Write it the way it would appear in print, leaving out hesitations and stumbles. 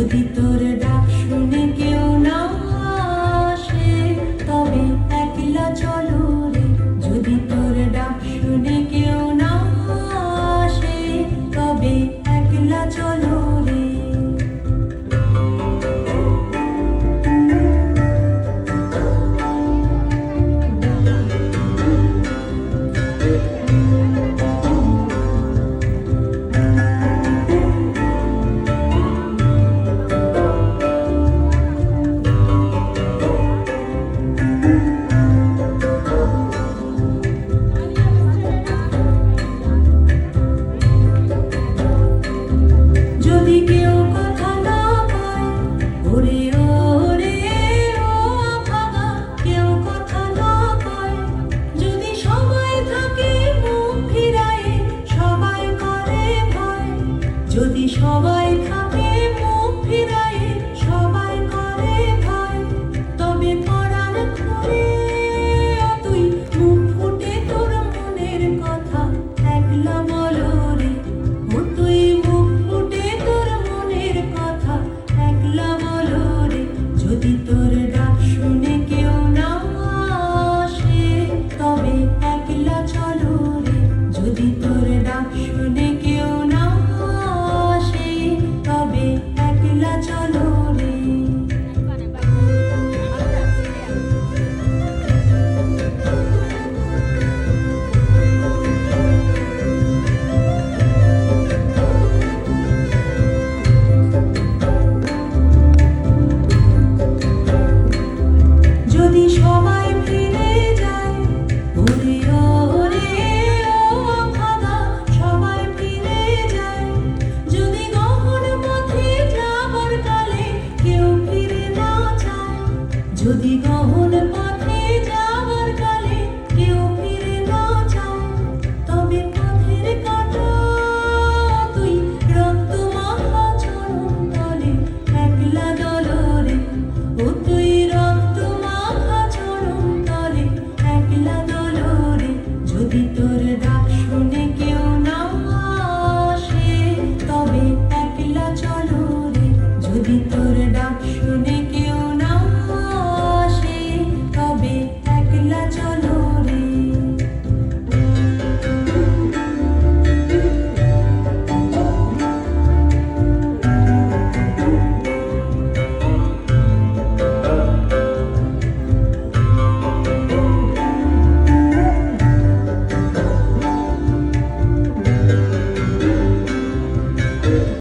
যদি তোর ডাক শুনে কেউ না আসে তবে একলা চলো রে। যদি তোর ডাক শুনে কেউ না আসে তবে একলা চলো রে। যদি কেউ কথা না কয় ওরে ওরে ও ভাগা, কেউ কথা না কয়, যদি সবাই থাকে মুখ ফিরায়ে সবাই করে ভয়। যদি সবাই থাকে মুখ ফিরায়ে সবাই করে ভয়, তবে পরাণ খুলে তুই মুখ ফুটে তোর মনের কথা একলা